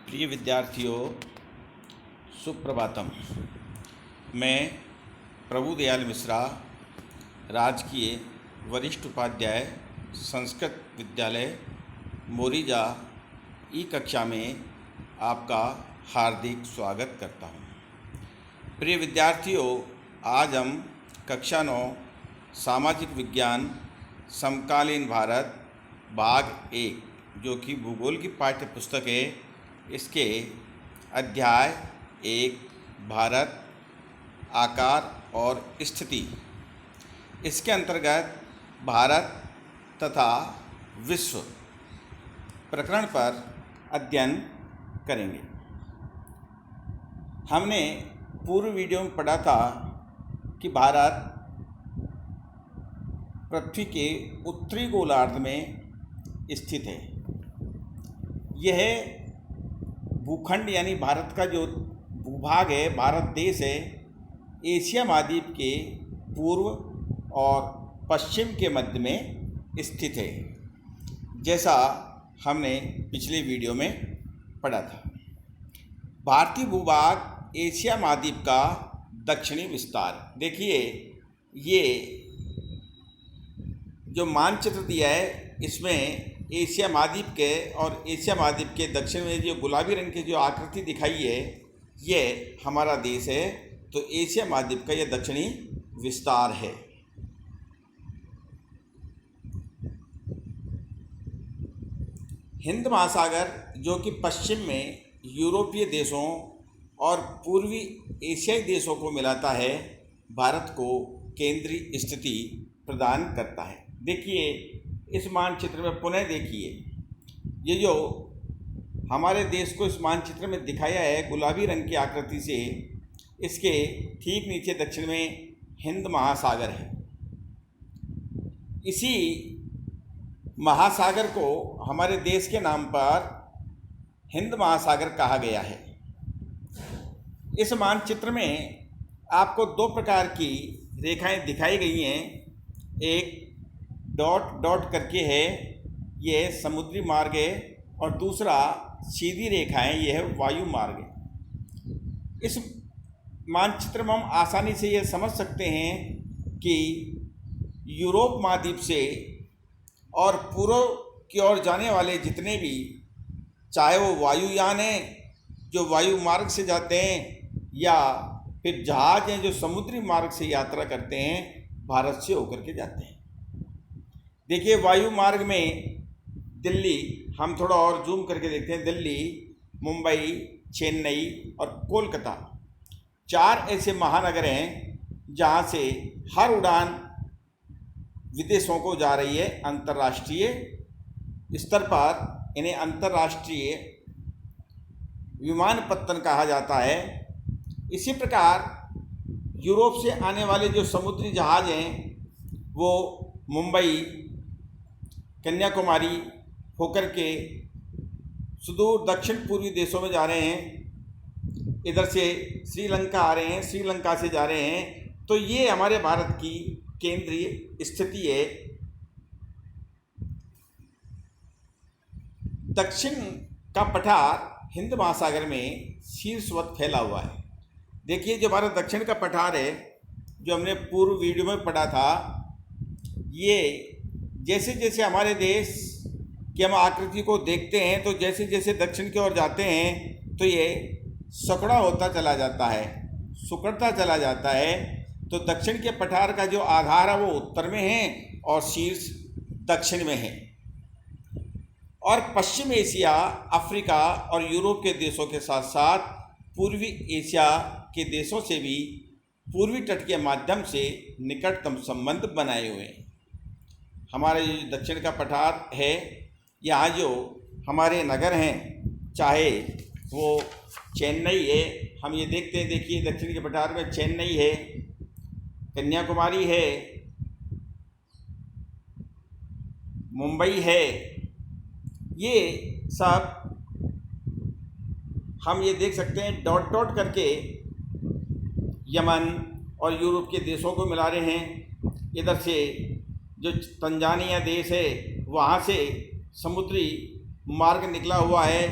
प्रिय विद्यार्थियों, सुप्रभातम। मैं प्रभुदयाल मिश्रा, राजकीय वरिष्ठ उपाध्याय संस्कृत विद्यालय मोरीजा ई कक्षा में आपका हार्दिक स्वागत करता हूँ। प्रिय विद्यार्थियों, आज हम कक्षा 9 सामाजिक विज्ञान समकालीन भारत भाग 1 जो कि भूगोल की पाठ्य पुस्तक है, इसके अध्याय 1 भारत आकार और स्थिति, इसके अंतर्गत भारत तथा विश्व प्रकरण पर अध्ययन करेंगे। हमने पूर्व वीडियो में पढ़ा था कि भारत पृथ्वी के उत्तरी गोलार्ध में स्थित है। यह भूखंड यानी भारत का जो भूभाग है, भारत देश है, एशिया महाद्वीप के पूर्व और पश्चिम के मध्य में स्थित है, जैसा हमने पिछले वीडियो में पढ़ा था। भारतीय भूभाग एशिया महाद्वीप का दक्षिणी विस्तार। देखिए, ये जो मानचित्र दिया है, इसमें एशिया महाद्वीप के और एशिया महाद्वीप के दक्षिण में जो गुलाबी रंग की जो आकृति दिखाई है, ये हमारा देश है। तो एशिया महाद्वीप का यह दक्षिणी विस्तार है। हिंद महासागर जो कि पश्चिम में यूरोपीय देशों और पूर्वी एशियाई देशों को मिलाता है, भारत को केंद्रीय स्थिति प्रदान करता है। देखिए, इस मानचित्र में पुनः देखिए, ये जो हमारे देश को इस मानचित्र में दिखाया है गुलाबी रंग की आकृति से, इसके ठीक नीचे दक्षिण में हिंद महासागर है। इसी महासागर को हमारे देश के नाम पर हिंद महासागर कहा गया है। इस मानचित्र में आपको दो प्रकार की रेखाएं दिखाई गई हैं। एक डॉट डॉट करके है, ये समुद्री मार्ग है, और दूसरा सीधी रेखा है, यह है वायु मार्ग है। इस मानचित्र में हम आसानी से यह समझ सकते हैं कि यूरोप महाद्वीप से और पूर्व की ओर जाने वाले जितने भी, चाहे वो वायुयान हैं जो वायु मार्ग से जाते हैं, या फिर जहाज हैं जो समुद्री मार्ग से यात्रा करते हैं, भारत से होकर के जाते हैं। देखिए, वायु मार्ग में दिल्ली, हम थोड़ा और जूम करके देखते हैं, दिल्ली, मुंबई, चेन्नई और कोलकाता, 4 ऐसे महानगर हैं जहां से हर उड़ान विदेशों को जा रही है। अंतर्राष्ट्रीय स्तर पर इन्हें अंतर्राष्ट्रीय विमानपत्तन कहा जाता है। इसी प्रकार यूरोप से आने वाले जो समुद्री जहाज हैं, वो मुंबई, कन्याकुमारी होकर के सुदूर दक्षिण पूर्वी देशों में जा रहे हैं। इधर से श्रीलंका आ रहे हैं, श्रीलंका से जा रहे हैं। तो ये हमारे भारत की केंद्रीय स्थिति है। दक्षिण का पठार हिंद महासागर में शीर्षवत फैला हुआ है। देखिए, जो हमारा दक्षिण का पठार है, जो हमने पूर्व वीडियो में पढ़ा था, ये जैसे जैसे हमारे देश की हम आकृति को देखते हैं, तो जैसे जैसे दक्षिण की ओर जाते हैं, तो ये सिकुड़ा होता चला जाता है, सिकुड़ता चला जाता है। तो दक्षिण के पठार का जो आधार है वो उत्तर में है और शीर्ष दक्षिण में है। और पश्चिम एशिया, अफ्रीका और यूरोप के देशों के साथ साथ पूर्वी एशिया के देशों से भी पूर्वी तट के माध्यम से निकटतम संबंध बनाए हुए हैं। हमारे जो दक्षिण का पठार है, यहाँ जो हमारे नगर हैं, चाहे वो चेन्नई है, हम ये देखते हैं, देखिए दक्षिण के पठार में चेन्नई है, कन्याकुमारी है, मुंबई है, ये सब हम ये देख सकते हैं डॉट डॉट करके यमन और यूरोप के देशों को मिला रहे हैं। इधर से जो तंजानिया देश है, वहाँ से समुद्री मार्ग निकला हुआ है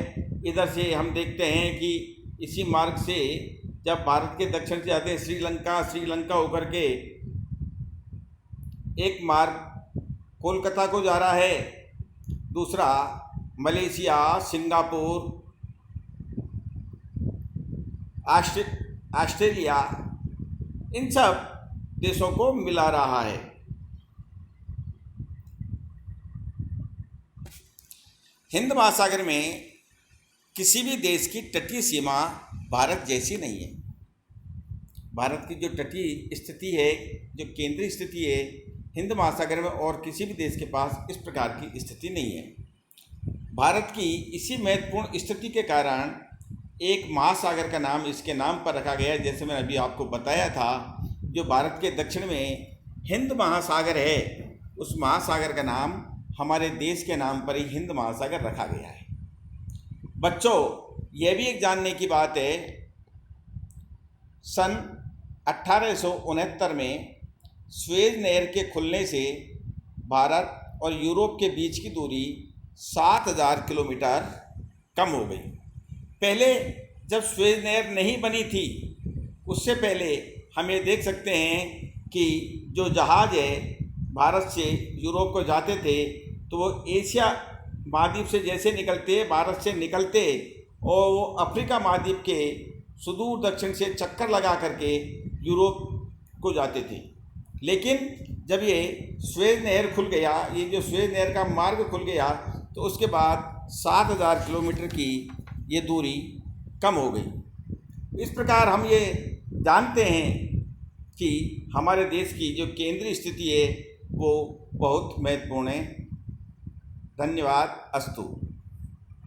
इधर से हम देखते हैं कि इसी मार्ग से जब भारत के दक्षिण से जाते हैं श्रीलंका होकर के एक मार्ग कोलकाता को जा रहा है, दूसरा मलेशिया, सिंगापुर, ऑस्ट्रेलिया, इन सब देशों को मिला रहा है। हिंद महासागर में किसी भी देश की तटीय सीमा भारत जैसी नहीं है। भारत की जो तटीय स्थिति है, जो केंद्रीय स्थिति है, हिंद महासागर में और किसी भी देश के पास इस प्रकार की स्थिति नहीं है। भारत की इसी महत्वपूर्ण स्थिति के कारण एक महासागर का नाम इसके नाम पर रखा गया है। जैसे मैंने अभी आपको बताया था, जो भारत के दक्षिण में हिंद महासागर है, उस महासागर का नाम हमारे देश के नाम पर ही हिंद महासागर रखा गया है। बच्चों, यह भी एक जानने की बात है, सन 1869 में स्वेज नहर के खुलने से भारत और यूरोप के बीच की दूरी 7000 किलोमीटर कम हो गई। पहले जब स्वेज नहर नहीं बनी थी, उससे पहले हम ये देख सकते हैं कि जो जहाज़ है भारत से यूरोप को जाते थे, तो वो एशिया महाद्वीप से जैसे निकलते, भारत से निकलते, और वो अफ्रीका महाद्वीप के सुदूर दक्षिण से चक्कर लगा करके यूरोप को जाते थे। लेकिन जब ये स्वेज नहर खुल गया, ये जो स्वेज नहर का मार्ग खुल गया, तो उसके बाद 7000 किलोमीटर की ये दूरी कम हो गई। इस प्रकार हम ये जानते हैं कि हमारे देश की जो केंद्रीय स्थिति है वो बहुत महत्वपूर्ण है। धन्यवाद। अस्तु।